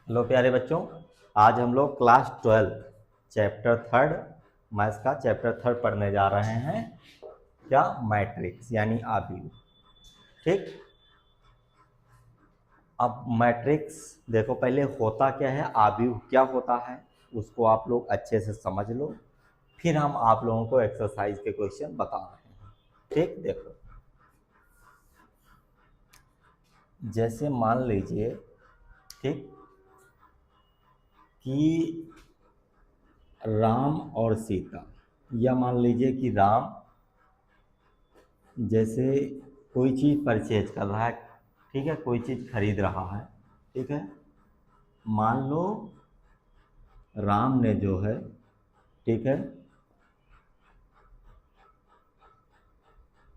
Hello प्यारे बच्चों, आज हम लोग क्लास 12 चैप्टर थर्ड मैथ्स का चैप्टर थर्ड पढ़ने जा रहे हैं। क्या? मैट्रिक्स यानी आव्यूह। ठीक। अब मैट्रिक्स देखो, पहले होता क्या है, आव्यूह क्या होता है, उसको आप लोग अच्छे से समझ लो। फिर हम आप लोगों को एक्सरसाइज के क्वेश्चन बता रहे हैं। ठीक। देखो, जैसे मान लीजिए, ठीक, कि राम और सीता, या मान लीजिए कि राम जैसे कोई चीज़ परचेज कर रहा है, ठीक है, कोई चीज़ खरीद रहा है, ठीक है। मान लो राम ने जो है, ठीक है,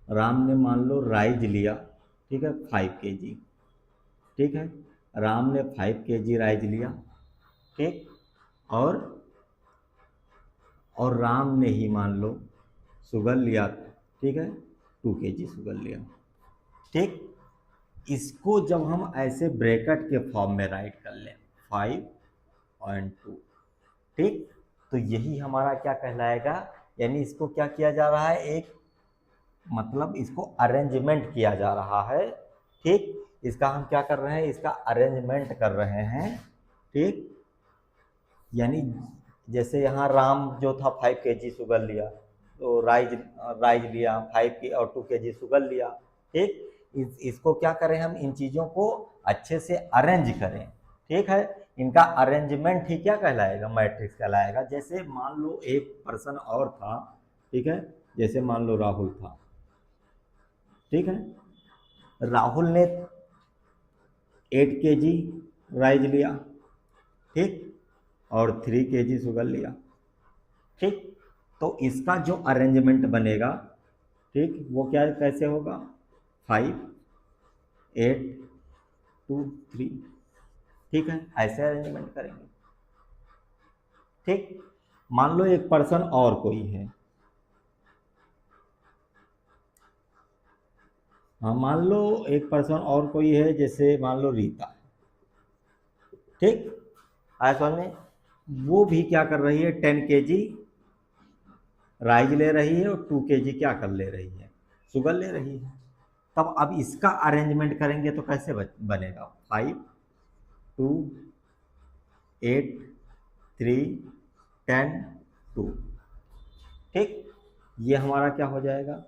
राम ने मान लो राइस लिया, ठीक है, 5 kg, ठीक है। राम ने 5 kg राइस लिया, ठीक। और राम ने ही मान लो शुगर लिया, ठीक है, 2 kg शुगर लिया, ठीक। इसको जब हम ऐसे ब्रैकेट के फॉर्म में राइट कर लें, 5 और 2, ठीक, तो यही हमारा क्या कहलाएगा, यानी इसको क्या किया जा रहा है, एक मतलब इसको अरेंजमेंट किया जा रहा है, ठीक। इसका हम क्या कर रहे हैं, इसका अरेंजमेंट कर रहे हैं, ठीक। यानी जैसे यहाँ राम जो था 5 kg शुगर लिया, तो राइज राइज लिया 5 और 2 kg शुगर लिया, ठीक। इसको क्या करें, हम इन चीज़ों को अच्छे से अरेंज करें, ठीक है। इनका अरेंजमेंट ही क्या कहलाएगा, मैट्रिक्स कहलाएगा। जैसे मान लो एक पर्सन और था, ठीक है, जैसे मान लो राहुल था, ठीक है। राहुल ने 8 kg राइस लिया, ठीक, और 3 kg शुगर लिया, ठीक। तो इसका जो अरेंजमेंट बनेगा, ठीक, वो क्या कैसे होगा, 5, 8, 2, 3, ठीक है, ऐसे अरेंजमेंट करेंगे, ठीक। मान लो एक पर्सन और कोई है, हाँ, मान लो एक पर्सन और कोई है, जैसे मान लो रीता, ठीक। ऐसा में वो भी क्या कर रही है, 10 kg राइज ले रही है और 2 kg क्या कर ले रही है, शुगर ले रही है। तब अब इसका अरेंजमेंट करेंगे तो कैसे बनेगा, 5, 2, 8, 3, 10, 2, ठीक। ये हमारा क्या हो जाएगा,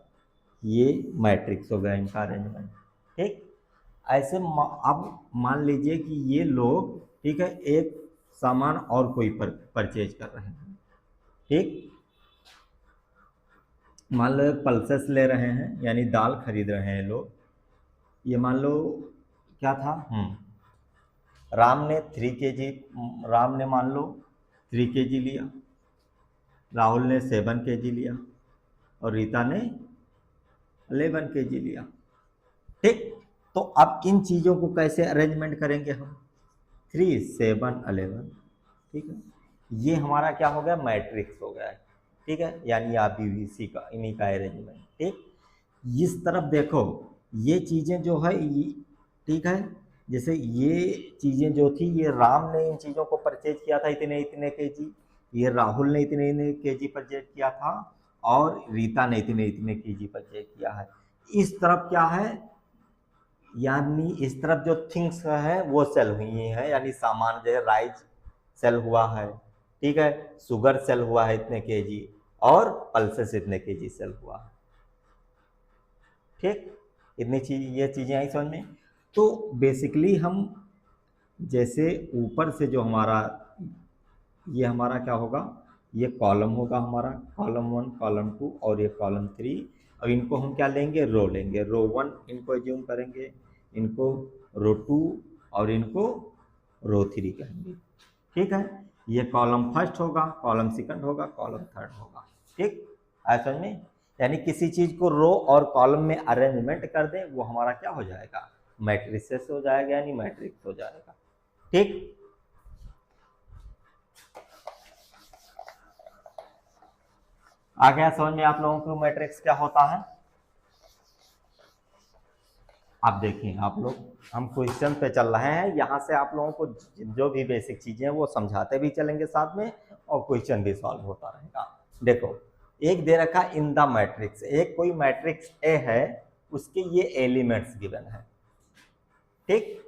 ये मैट्रिक्स हो गया इनका अरेंजमेंट, ठीक। ऐसे अब मान लीजिए कि ये लोग, ठीक है, एक सामान और कोई परचेज कर रहे हैं, ठीक। मान लो एक पल्सेस ले रहे हैं, यानी दाल खरीद रहे हैं लोग। ये मान लो क्या था, राम ने 3 kg, राम ने मान लो 3 kg लिया, राहुल ने 7 kg लिया, और रीता ने 11 kg लिया, ठीक। तो अब इन चीज़ों को कैसे अरेंजमेंट करेंगे हम, 3, 7, 11, ठीक है। ये हमारा क्या हो गया, मैट्रिक्स हो गया है, ठीक है, यानी आप इसी का, इन्हीं का अरेंजमेंट, ठीक। इस तरफ देखो, ये चीज़ें जो है ठीक है, जैसे ये चीज़ें जो थी, ये राम ने इन चीज़ों को परचेज किया था इतने इतने केजी, ये राहुल ने इतने इतने केजी परचेज किया था, और रीता ने इतने इतने केजी परचेज किया है। इस तरफ क्या है, यानी इस तरफ जो थिंग्स है वो सेल हुई है, यानी सामान जो है, राइस सेल हुआ है, ठीक है, शुगर सेल हुआ है इतने केजी, और पल्सेस इतने केजी सेल हुआ है, ठीक। इतनी चीज, ये चीज़ें आई समझ में। तो बेसिकली हम जैसे ऊपर से जो हमारा, ये हमारा क्या होगा, ये कॉलम होगा हमारा, कॉलम 1, कॉलम 2 और ये कॉलम 3। अब इनको हम क्या लेंगे, रो लेंगे, रो 1 इनको एज्यूम करेंगे, इनको रो 2 और इनको रो 3 कहेंगे, ठीक है। ये कॉलम फर्स्ट होगा, कॉलम सेकंड होगा, कॉलम थर्ड होगा, ठीक। ऐसा में यानी किसी चीज़ को रो और कॉलम में अरेंजमेंट कर दें, वो हमारा क्या हो जाएगा, मैट्रिसेस हो जाएगा, यानी मैट्रिक्स हो जाएगा, ठीक। आ गया समझ में आप लोगों को मैट्रिक्स क्या होता है। आप देखिए, आप लोग, हम क्वेश्चन पे चल रहे हैं, यहाँ से आप लोगों को जो भी बेसिक चीज़ें हैं वो समझाते भी चलेंगे साथ में, और क्वेश्चन भी सॉल्व होता रहेगा। देखो, एक दे रखा इन द मैट्रिक्स, एक कोई मैट्रिक्स ए है, उसके ये एलिमेंट्स गिवन है, ठीक,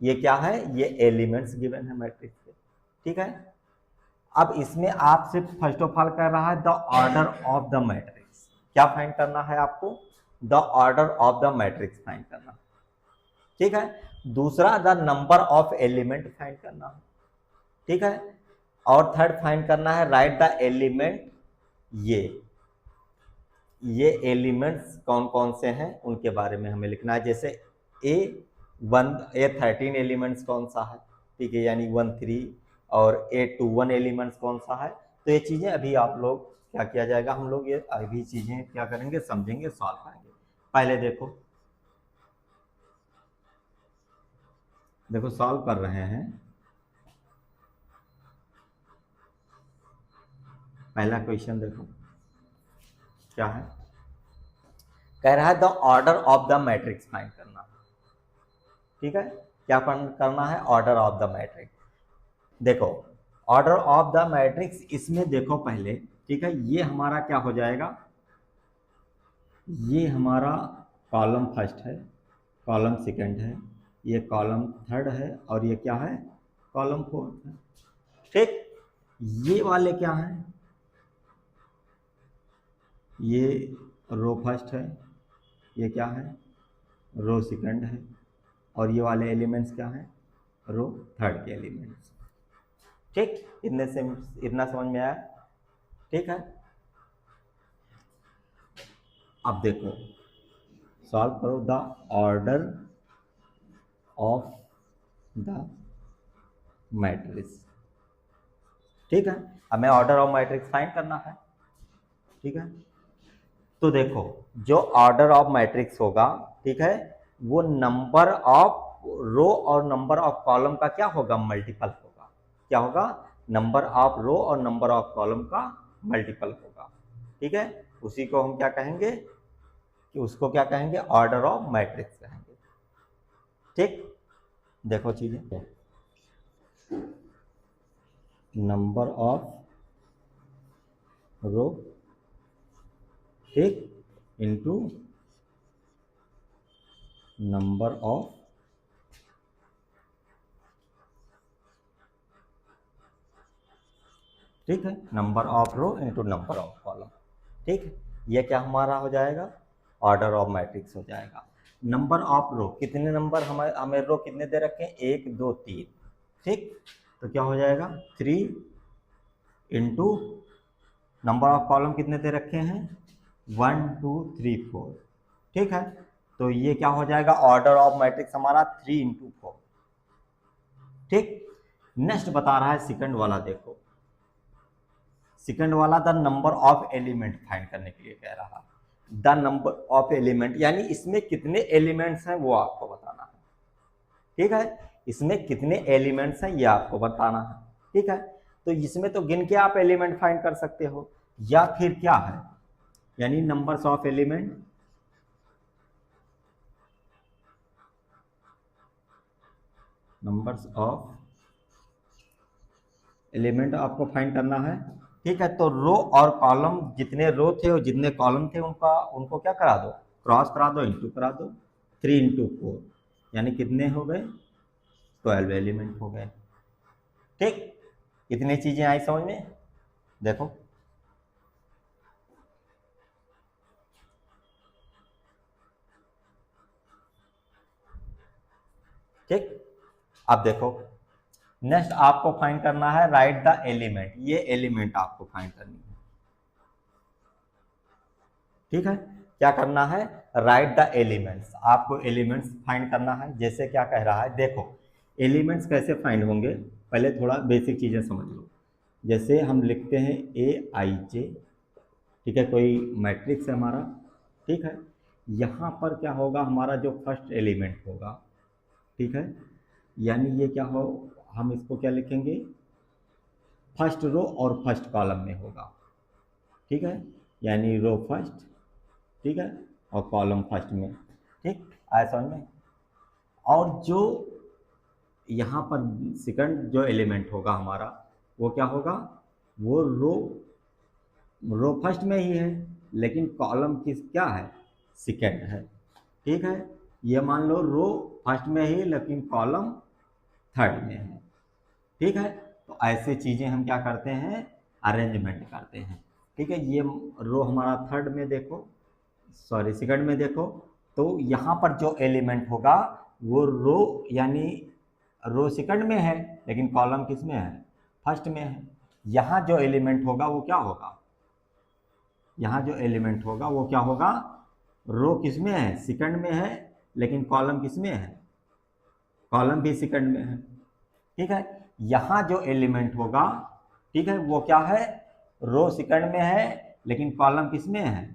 ये क्या है, ये एलिमेंट्स गिवन है मैट्रिक्स के, ठीक है। अब इसमें आपसे फर्स्ट ऑफ ऑल कह रहा है the order of the matrix, क्या फाइंड करना है आपको, the order of the matrix find करना, ठीक है। दूसरा the number of element find करना है, ठीक है। और थर्ड फाइंड करना है राइट द एलिमेंट, ये एलिमेंट्स कौन कौन से हैं उनके बारे में हमें लिखना है। जैसे A13 एलिमेंट्स कौन सा है, ठीक है, यानी 13, और A21 एलिमेंट्स कौन सा है। तो ये चीज़ें अभी आप लोग क्या किया जाएगा, हम लोग ये अभी चीज़ें क्या करेंगे, समझेंगे, सॉल्व करेंगे। पहले देखो सॉल्व कर रहे हैं। पहला क्वेश्चन देखो क्या है, कह रहा है the order of the matrix find करना, ठीक है। क्या करना है, ऑर्डर ऑफ द मैट्रिक्स। देखो ऑर्डर ऑफ द मैट्रिक्स, इसमें देखो पहले, ठीक है, ये हमारा क्या हो जाएगा, ये हमारा कॉलम फर्स्ट है, कॉलम सेकंड है, ये कॉलम थर्ड है, और ये क्या है, कॉलम फोर्थ है, ठीक। ये वाले क्या हैं, ये रो फर्स्ट है, ये क्या है, रो सेकंड है, और ये वाले एलिमेंट्स क्या हैं, रो थर्ड के एलिमेंट्स, ठीक। इतने से इतना समझ में आया, ठीक है। अब देखो सॉल्व करो the order of the matrix, ठीक है। हमें ऑर्डर ऑफ मैट्रिक्स फाइंड करना है, ठीक है। तो देखो जो ऑर्डर ऑफ मैट्रिक्स होगा, ठीक है, वो नंबर ऑफ रो और नंबर ऑफ कॉलम का क्या होगा, मल्टीपल होगा। क्या होगा, नंबर ऑफ रो और नंबर ऑफ कॉलम का मल्टीपल होगा, ठीक है। उसी को हम क्या कहेंगे, कि उसको क्या कहेंगे, ऑर्डर ऑफ मैट्रिक्स कहेंगे, ठीक। देखो चीजें, नंबर ऑफ रो, ठीक, इनटू नंबर ऑफ, ठीक है, number of row into number of column, ठीक है। ये क्या हमारा हो जाएगा, ऑर्डर ऑफ मैट्रिक्स हो जाएगा। नंबर ऑफ रो, कितने नंबर हमें रो कितने दे रखे हैं, 1 2 3, ठीक। तो क्या हो जाएगा, 3 इंटू नंबर ऑफ कॉलम कितने दे रखे हैं, 1 2 3 4, ठीक है। तो ये क्या हो जाएगा, ऑर्डर ऑफ मैट्रिक्स हमारा 3 इंटू 4, ठीक। नेक्स्ट बता रहा है सेकंड वाला, देखो सेकंड वाला the number of element find करने के लिए कह रहा है। द नंबर ऑफ एलिमेंट यानी इसमें कितने एलिमेंट्स हैं वो आपको बताना है, ठीक है। इसमें कितने एलिमेंट्स हैं ये आपको बताना है, ठीक है। तो इसमें तो गिन के आप एलिमेंट फाइंड कर सकते हो, या फिर क्या है, यानी numbers of element, numbers of element आपको फाइंड करना है, ठीक है। तो रो और कॉलम, जितने रो थे और जितने कॉलम थे उनको क्या करा दो, क्रॉस करा दो, इंटू करा दो, 3 इंटू 4, यानी कितने हो गए, 12 एलिमेंट हो गए, ठीक। कितनी चीजें आई समझ में, देखो ठीक। अब देखो नेक्स्ट आपको फाइंड करना है राइट द एलिमेंट, ये एलिमेंट आपको फाइंड करनी है, ठीक है। क्या करना है, राइट द एलिमेंट्स, आपको एलिमेंट्स फाइंड करना है। जैसे क्या कह रहा है, देखो एलिमेंट्स कैसे फाइंड होंगे, पहले थोड़ा बेसिक चीजें समझ लो। जैसे हम लिखते हैं Aij, ठीक है, कोई मैट्रिक्स है हमारा, ठीक है। यहाँ पर क्या होगा, हमारा जो फर्स्ट एलिमेंट होगा, ठीक है, यानी ये क्या हो, हम इसको क्या लिखेंगे, फर्स्ट रो और फर्स्ट कॉलम में होगा, ठीक है, यानी रो फर्स्ट, ठीक है, और कॉलम फर्स्ट में, ठीक। आया समझ में। और जो यहाँ पर सेकंड जो एलिमेंट होगा हमारा वो क्या होगा, वो रो फर्स्ट में ही है लेकिन कॉलम किस क्या है, सेकंड है। ठीक है, ये मान लो रो फर्स्ट में ही लेकिन कॉलम थर्ड में है। ठीक है, तो ऐसे चीज़ें हम क्या करते हैं, अरेंजमेंट करते हैं। ठीक है, ये रो हमारा थर्ड में देखो, सॉरी सेकंड में देखो, तो यहाँ पर जो एलिमेंट होगा वो रो यानी रो सेकंड में है लेकिन कॉलम किस में है, फर्स्ट में है। यहाँ जो एलिमेंट होगा वो क्या होगा, यहाँ जो एलिमेंट होगा वो क्या होगा, रो किस में है, सेकंड में है लेकिन कॉलम किस में है, कॉलम भी सेकंड में है। ठीक है, यहाँ जो एलिमेंट होगा, ठीक है, वो क्या है, रो सेकंड में है लेकिन कॉलम किस में है,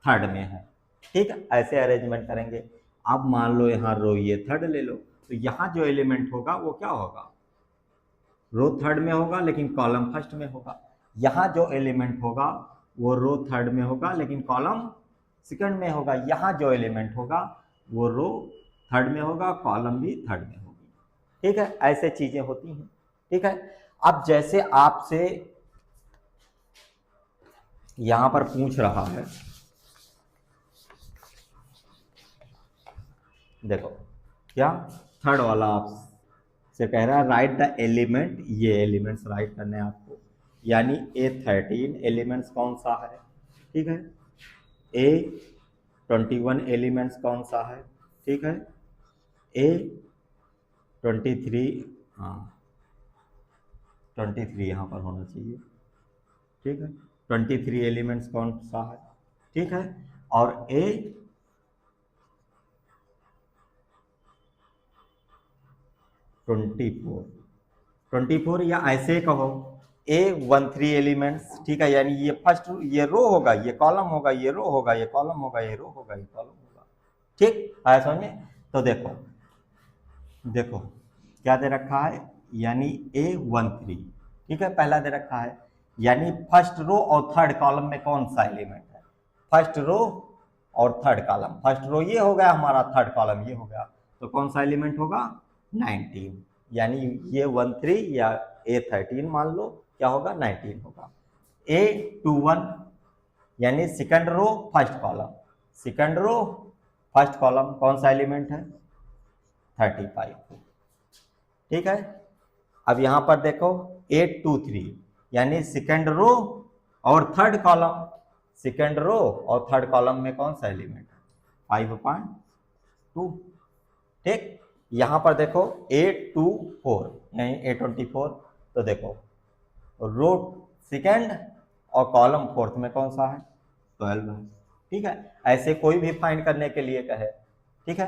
थर्ड में है। ठीक है, ऐसे अरेंजमेंट करेंगे। अब मान लो यहाँ रो ये थर्ड ले लो, तो यहाँ जो एलिमेंट होगा वो क्या होगा, रो थर्ड में होगा लेकिन कॉलम फर्स्ट में होगा। यहाँ जो एलिमेंट होगा वो रो थर्ड में होगा लेकिन कॉलम सेकंड में होगा। यहाँ जो एलिमेंट होगा वो रो थर्ड में होगा, कॉलम भी थर्ड में होगी। ठीक है, ऐसे चीजें होती हैं। ठीक है, अब जैसे आपसे यहां पर पूछ रहा है, देखो क्या थर्ड वाला आपसे कह रहा है राइट द एलिमेंट, ये एलिमेंट्स राइट करने हैं आपको, यानी A13 एलिमेंट्स कौन सा है, ठीक है, A21 एलिमेंट्स कौन सा है, ठीक है, A23, हाँ 23 यहाँ पर होना चाहिए। ठीक है, 23 एलिमेंट्स कौन सा है, ठीक है, और A24 या ऐसे कहो A13 एलिमेंट्स। ठीक है, यानी ये फर्स्ट ये रो होगा, ये कॉलम होगा, ये रो होगा, ये कॉलम होगा, ये रो होगा, ये कॉलम होगा। ठीक है, समझ में। तो देखो देखो क्या दे रखा है, यानी A13, ठीक है, पहला दे रखा है, यानी फर्स्ट रो और थर्ड कॉलम में कौन सा एलिमेंट है, फर्स्ट रो और थर्ड कॉलम, फर्स्ट रो ये हो गया हमारा, थर्ड कॉलम ये हो गया, तो कौन सा एलिमेंट होगा, 19, यानी ये 13 या A13 मान लो क्या होगा, 19 होगा। A21 यानी second row first column, second row first column कौन सा एलिमेंट है, 35। ठीक है, अब यहां पर देखो A23 यानी सेकंड रो और थर्ड कॉलम, सेकंड रो और थर्ड कॉलम में कौन सा एलिमेंट है, 5/2। ठीक, यहां पर देखो A24 यानी A24, तो देखो रो सेकंड और कॉलम फोर्थ में कौन सा है, 12 है। ठीक है, ऐसे कोई भी फाइंड करने के लिए कहे, ठीक है,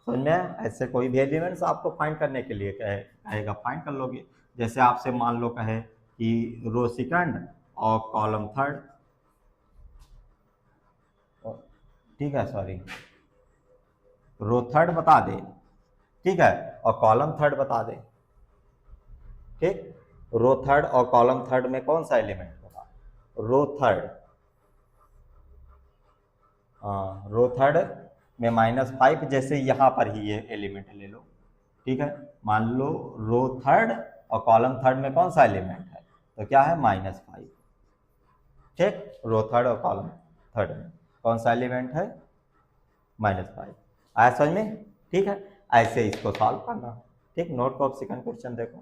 समझ में, ऐसे कोई भी एलिमेंट्स आपको फाइंड करने के लिए कहेगा, फाइंड कर लोगे। जैसे आपसे मान लो कहे कि रो सेकंड और कॉलम थर्ड, ठीक है, सॉरी रो थर्ड बता दे, ठीक है, और कॉलम थर्ड बता दे। ठीक, रो थर्ड और कॉलम थर्ड में कौन सा एलिमेंट होगा, रो थर्ड, रो थर्ड में -5, जैसे यहाँ पर ही ये एलिमेंट ले लो। ठीक है, मान लो रो थर्ड और कॉलम थर्ड में कौन सा एलिमेंट है, तो क्या है, -5। ठीक, रो थर्ड और कॉलम थर्ड में कौन सा एलिमेंट है, -5। आया समझ में। ठीक है, ऐसे इसको सॉल्व करना है। ठीक, नोट को अब सेकंड क्वेश्चन देखो,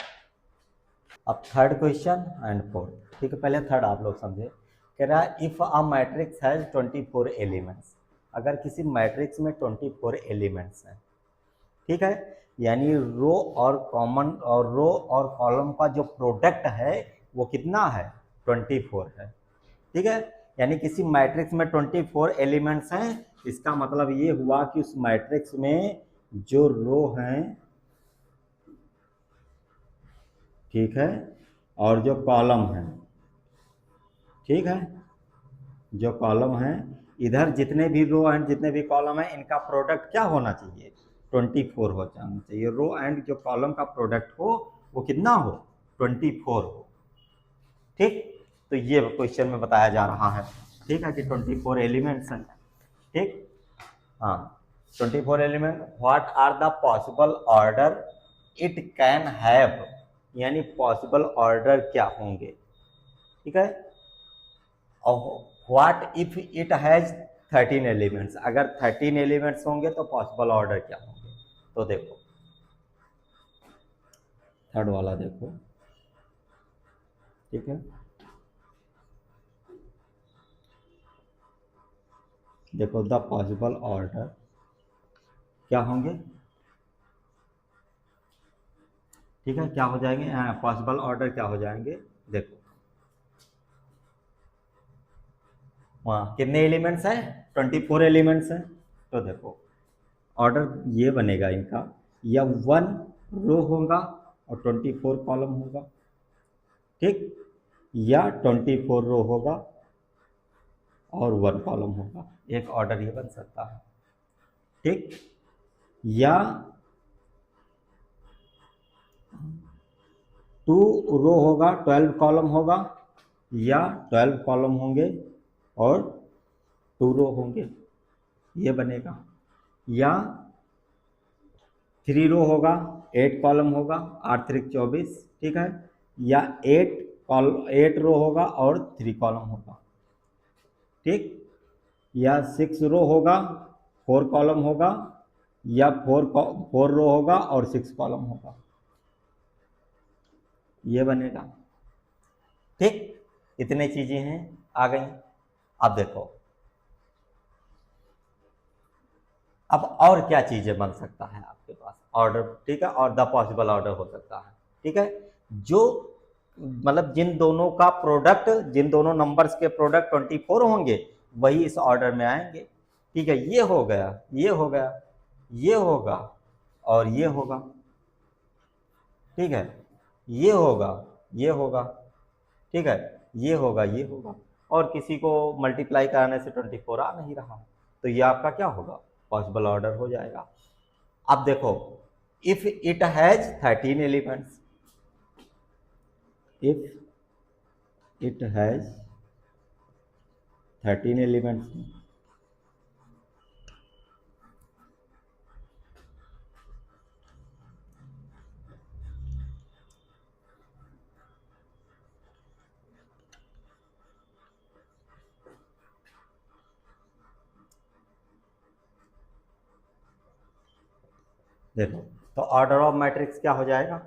अब थर्ड क्वेश्चन एंड फोर्थ। ठीक है, पहले थर्ड आप लोग समझे, कह रहा है if a matrix has 24 elements, अगर किसी मैट्रिक्स में 24 एलिमेंट्स हैं, ठीक है, यानी रो और कॉलम का जो प्रोडक्ट है वो कितना है, 24 है। ठीक है, यानी किसी मैट्रिक्स में 24 एलिमेंट्स हैं, इसका मतलब ये हुआ कि उस मैट्रिक्स में जो रो हैं, ठीक है, और जो कॉलम है, ठीक है, जो कॉलम है, इधर जितने भी रो एंड जितने भी कॉलम है, इनका प्रोडक्ट क्या होना चाहिए, 24 हो जाना चाहिए। रो एंड जो कॉलम का प्रोडक्ट हो वो कितना हो, 24 हो। ठीक, तो ये क्वेश्चन में बताया जा रहा है, ठीक है, कि 24 एलिमेंट्स हैं। ठीक, हाँ, 24 element, what are the possible order it can have, यानी पॉसिबल ऑर्डर क्या होंगे, ठीक है। और what if it has 13 elements, अगर 13 एलिमेंट्स होंगे तो पॉसिबल ऑर्डर क्या होंगे। तो देखो थर्ड वाला देखो, ठीक है, देखो द पॉसिबल ऑर्डर क्या होंगे, ठीक है, क्या हो जाएंगे, पॉसिबल ऑर्डर क्या हो जाएंगे, देखो वहाँ कितने एलिमेंट्स हैं, 24 एलिमेंट्स हैं। तो देखो ऑर्डर ये बनेगा इनका, या 1 रो होगा और 24 कॉलम होगा, ठीक, या 24 रो होगा और 1 कॉलम होगा, एक ऑर्डर ये बन सकता है, ठीक। या 2 रो होगा 12 कॉलम होगा, या 12 कॉलम होंगे और 2 रो होंगे, ये बनेगा। या 3 रो होगा 8 कॉलम होगा, 8 3 24, ठीक है। या 8 रो होगा और 3 कॉलम होगा, ठीक। या 6 रो होगा 4 कॉलम होगा, या 4 रो होगा और 6 कॉलम होगा, ये बनेगा, ठीक। इतने चीजें हैं आ गई। अब देखो अब और क्या चीजें बन सकता है आपके पास ऑर्डर, ठीक है, और द पॉसिबल ऑर्डर हो सकता है, ठीक है, जो मतलब जिन दोनों का प्रोडक्ट, जिन दोनों नंबर्स के प्रोडक्ट 24 होंगे वही इस ऑर्डर में आएंगे, ठीक है। ये हो गया, ये हो गया, ये होगा और ये होगा, ठीक है, ये होगा, ये होगा, ठीक है, ये होगा, ये होगा, और किसी को मल्टीप्लाई कराने से 24 आ नहीं रहा, तो ये आपका क्या होगा, पॉसिबल ऑर्डर हो जाएगा। अब देखो if it has 13 elements, if it has 13 elements, देखो तो ऑर्डर ऑफ मैट्रिक्स क्या हो जाएगा,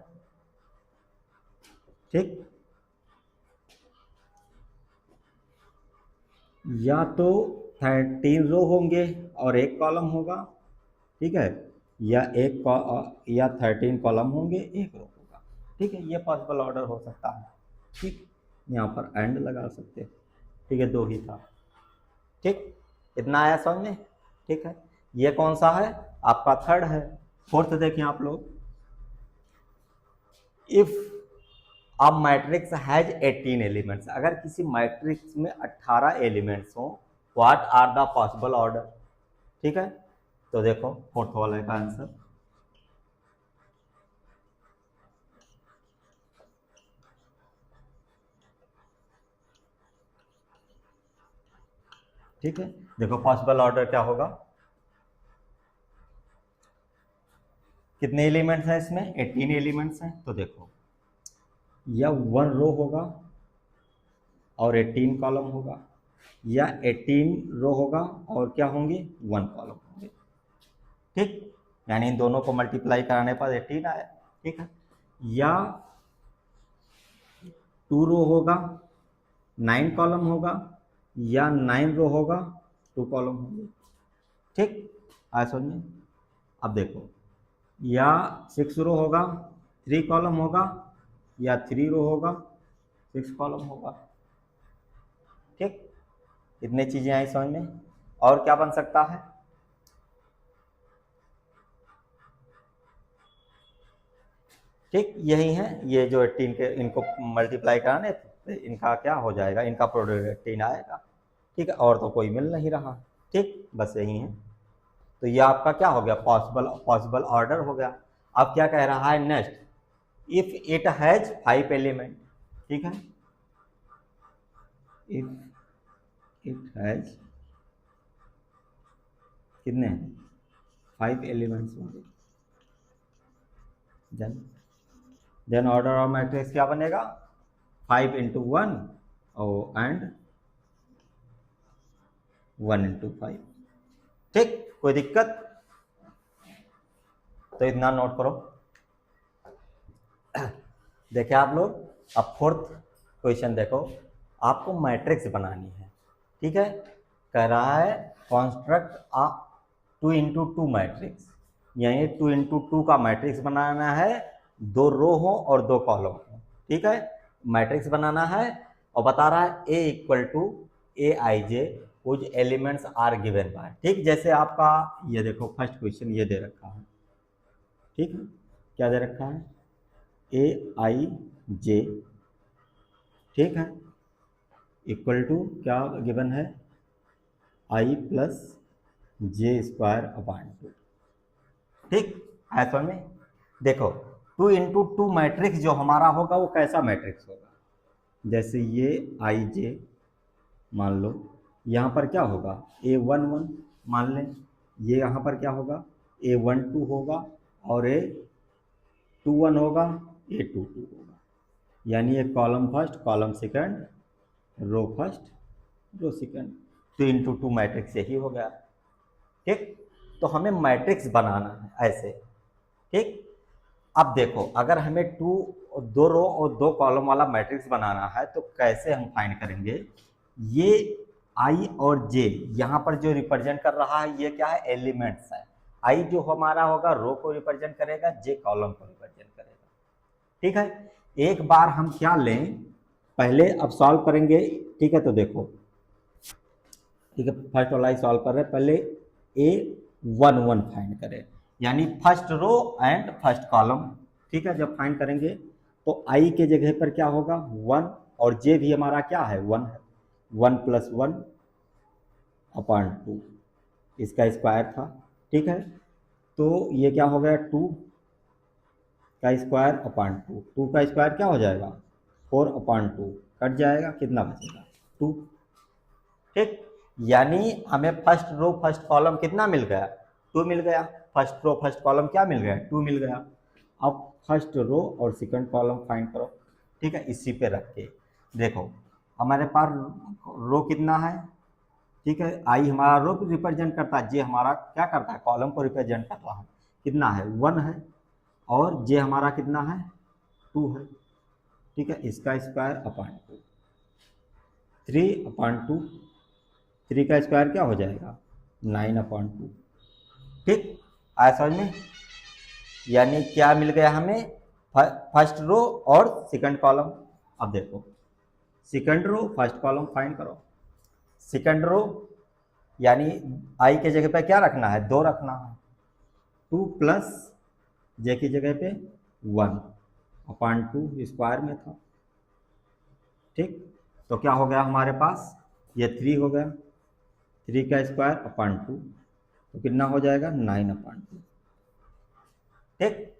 ठीक, या तो 13 रो होंगे और 1 कॉलम होगा, ठीक है, या या 13 कॉलम होंगे 1 रो होगा, ठीक है, ये पॉसिबल ऑर्डर हो सकता है, ठीक। यहाँ पर एंड लगा सकते, ठीक है, 2 ही था, ठीक। इतना आया समझ में, ठीक है। ये कौन सा है, आपका थर्ड है। फोर्थ देखें आप लोग, इफ अब मैट्रिक्स हैज 18 एलिमेंट्स, अगर किसी मैट्रिक्स में 18 एलिमेंट्स हो, what are the possible order, ठीक है। तो देखो फोर्थ वाले का आंसर, ठीक है। देखो पॉसिबल ऑर्डर क्या होगा, कितने एलिमेंट्स हैं इसमें, 18 एलिमेंट्स हैं, तो देखो या 1 रो होगा और 18 कॉलम होगा, या 18 रो होगा और क्या होंगे 1 कॉलम होंगे, ठीक, यानी इन दोनों को मल्टीप्लाई कराने पर 18 आया, ठीक है। या 2 रो होगा 9 कॉलम होगा, या 9 रो होगा 2 कॉलम होंगे, ठीक, आया समझ में। अब देखो या 6 रो होगा 3 कॉलम होगा, या 3 रो होगा 6 कॉलम होगा, ठीक। इतने चीजें आई समझ में। और क्या बन सकता है, ठीक, यही है, ये जो 18 के इनको मल्टीप्लाई कराने तो इनका क्या हो जाएगा, इनका प्रोडक्ट 18 आएगा, ठीक है, और तो कोई मिल नहीं रहा, ठीक, बस यही है। तो ये आपका क्या हो गया, पॉसिबल पॉसिबल ऑर्डर हो गया। अब क्या कह रहा है next, if it has 5 element, ठीक है, इफ इट हैज कितने हैं 5 एलिमेंट्स होंगे। देन ऑर्डर ऑफ मैट्रिक्स क्या बनेगा, 5 इंटू 1 और एंड 1 इंटू 5। ठीक, कोई दिक्कत? तो इतना नोट करो। देखिए आप लोग, अब फोर्थ क्वेश्चन देखो, आपको मैट्रिक्स बनानी है। ठीक है, कह रहा है कॉन्स्ट्रक्ट अ 2 इंटू 2 मैट्रिक्स, यानी 2 इंटू 2 का मैट्रिक्स बनाना है, 2 रो हो और 2 कॉलम हो। ठीक है, मैट्रिक्स बनाना है और बता रहा है ए इक्वल टू ए आई जे कुछ एलिमेंट्स आर गिवन बाय। ठीक, जैसे आपका ये देखो फर्स्ट क्वेश्चन ये दे रखा है। ठीक है, क्या दे रखा है, ए आई जे, ठीक है, इक्वल टू क्या गिवन है, आई प्लस जे स्क्वायर अपॉन 2। ठीक है, समझ में? देखो 2 इंटू 2 मैट्रिक्स जो हमारा होगा वो कैसा मैट्रिक्स होगा, जैसे ये आई जे मान लो, यहाँ पर क्या होगा A11 मान लें, ये यहाँ पर क्या होगा A12 होगा और A21 होगा, A22 होगा, यानी ये column first column second row first row second, 2 into 2 matrix यही हो गया। ठीक, तो हमें मैट्रिक्स बनाना है ऐसे। ठीक, अब देखो अगर हमें 2 रो और 2 कॉलम वाला मैट्रिक्स बनाना है तो कैसे हम फाइंड करेंगे, ये आई और जे यहाँ पर जो रिप्रेजेंट कर रहा है ये क्या है, एलिमेंट्स है। आई जो हमारा होगा रो को रिप्रेजेंट करेगा, जे कॉलम को रिप्रेजेंट करेगा। ठीक है, एक बार हम क्या लें, पहले अब सॉल्व करेंगे। ठीक है, तो देखो, ठीक है, फर्स्ट वाला ही सॉल्व कर रहे हैं, पहले A11 फाइंड करें, यानी first row and first column. ठीक है, जब फाइंड करेंगे तो आई के जगह पर क्या होगा 1 और जे भी हमारा क्या है 1 है, 1 प्लस 1 अपॉन 2 इसका स्क्वायर था। ठीक है, तो ये क्या हो गया 2 का स्क्वायर अपॉन 2, 2 का स्क्वायर क्या हो जाएगा 4 अपॉन 2, कट जाएगा, कितना बचेगा 2। ठीक, यानी हमें फर्स्ट रो फर्स्ट कॉलम कितना मिल गया 2 मिल गया, फर्स्ट रो फर्स्ट कॉलम क्या मिल गया 2 मिल गया। अब फर्स्ट रो और सेकंड कॉलम फाइंड करो। ठीक है, इसी पे रख के देखो हमारे पास रो कितना है। ठीक है, आई हमारा रो को रिप्रेजेंट करता है, जे हमारा क्या करता है कॉलम को रिप्रेजेंट कर रहा है, कितना है 1 है, और जे हमारा कितना है 2 है। ठीक है, इसका स्क्वायर अपॉन 2, 3 अपॉन 2, 3 का स्क्वायर क्या हो जाएगा 9 अपॉन 2। ठीक, आया समझ में? यानी क्या मिल गया हमें, फर्स्ट रो और सेकंड कॉलम। अब देखो second row first column find करो। सेकंड रो यानी आई के जगह पे क्या रखना है 2 रखना है, 2 प्लस जे की जगह पे 1 अपॉन 2 स्क्वायर में था। ठीक, तो क्या हो गया हमारे पास, ये 3 हो गया, 3 का स्क्वायर अपॉन 2 तो कितना हो जाएगा 9 अपॉन 2। ठीक,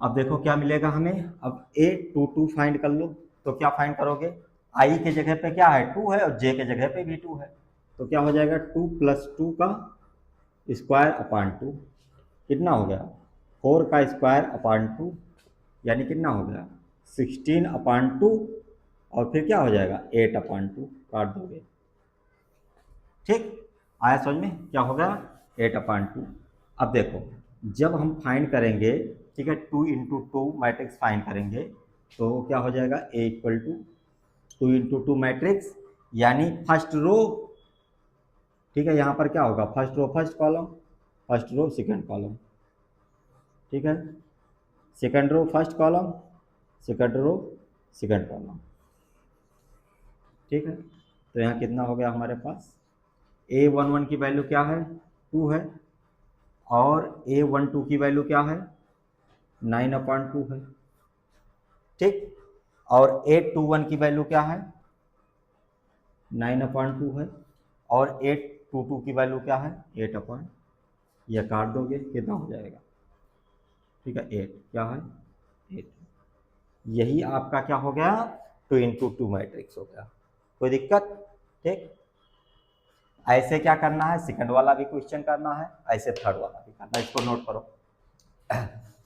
अब देखो क्या मिलेगा हमें, अब A22 फाइंड कर लो, तो क्या फाइंड करोगे, आई के जगह पे क्या है 2 है और जे के जगह पे भी 2 है, तो क्या हो जाएगा 2 प्लस 2 का स्क्वायर अपॉन 2, कितना हो गया 4 का स्क्वायर अपॉन 2, यानी कितना हो गया 16 अपॉन 2, और फिर क्या हो जाएगा 8 अपॉन 2, काट दोगे। ठीक, आया समझ में क्या होगा 8 अपॉन 2। अब देखो जब हम फाइंड करेंगे, ठीक है 2 इंटू 2 मैट्रिक्स फाइंड करेंगे तो क्या हो जाएगा A equal to 2 into 2 matrix, यानी फर्स्ट रो, ठीक है यहाँ पर क्या होगा first row first column, first row second column. ठीक है, second row first column, second row second column. ठीक है, तो यहाँ कितना हो गया हमारे पास, A11 की वैल्यू क्या है 2 है, और A12 की वैल्यू क्या है 9 अपॉन 2 है। ठीक, और A21 की वैल्यू क्या है 9 अपॉन 2 है, और A22 की वैल्यू क्या है 8 अपॉन, यह काट दोगे कितना हो जाएगा, ठीक है 8 क्या है 8। यही आपका क्या हो गया 2 इंटू 2 मैट्रिक्स हो गया, कोई दिक्कत? ठीक, ऐसे क्या करना है, सेकंड वाला भी क्वेश्चन करना है, ऐसे थर्ड वाला भी करना है, इसको नोट करो।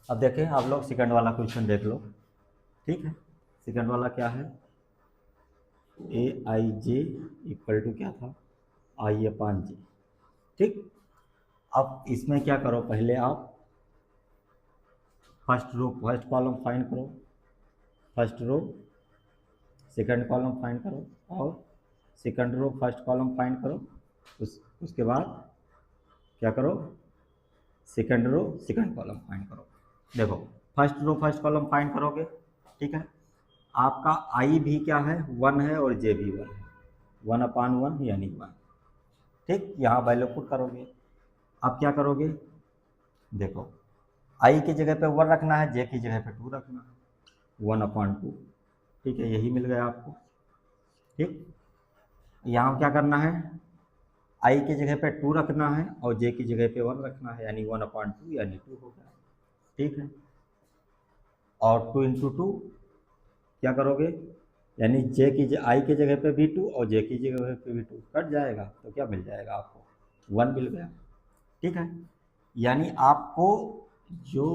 अब देखें आप लोग सेकंड वाला क्वेश्चन देख लो, ठीक है। सेकंड वाला क्या है, ए आई जे इक्वल टू क्या था, आई अपान जे, ठीक। अब इसमें क्या करो, पहले आप first row first column find करो, first row second column find करो, और second row first column find करो। उसके बाद क्या करो, second row second column find करो। देखो first row first column find करोगे, ठीक है। आपका आई भी क्या है, 1 है, और जे भी 1 है, 1/1 यानी 1, ठीक। यहाँ वैल्यू पुट करोगे। अब क्या करोगे, देखो आई की जगह पे 1 रखना है, जे की जगह पे 2 रखना है, 1/2, ठीक है, यही मिल गया आपको, ठीक। यहाँ क्या करना है, आई की जगह पे 2 रखना है, और जे की जगह पे 1 रखना है, यानी 1/2 यानी 2 हो गया, ठीक है। और 2 इंटू 2 क्या करोगे, यानी आई की जगह पे भी 2 और जे की जगह पे भी 2 कट जाएगा, तो क्या मिल जाएगा आपको, 1 मिल गया, ठीक है। यानी आपको जो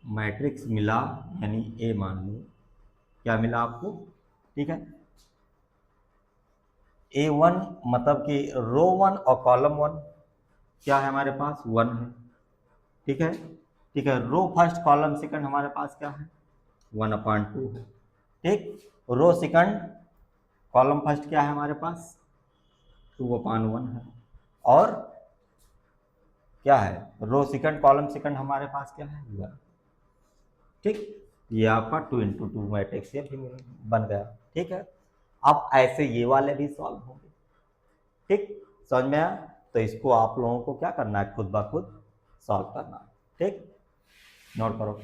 मैट्रिक्स मिला, यानी ए मान लो, क्या मिला आपको, ठीक है। A1 मतलब कि रो 1 और कॉलम 1 क्या है हमारे पास, 1 है, ठीक है, ठीक है। रो फर्स्ट कॉलम सेकंड हमारे पास क्या है, 1/2 है, ठीक। रो सेकंड कॉलम फर्स्ट क्या है हमारे पास, 2/1 है, और क्या है, रो सेकंड कॉलम सेकंड हमारे पास क्या है, 1, ठीक। ये आपका 2 इंटू 2 मैट्रिक्स ये भी बन गया, ठीक है। अब ऐसे ये वाले भी सॉल्व होंगे, ठीक। समझ में आया, तो इसको आप लोगों को क्या करना है, खुद ब खुद सॉल्व करना है, ठीक। नोट करो।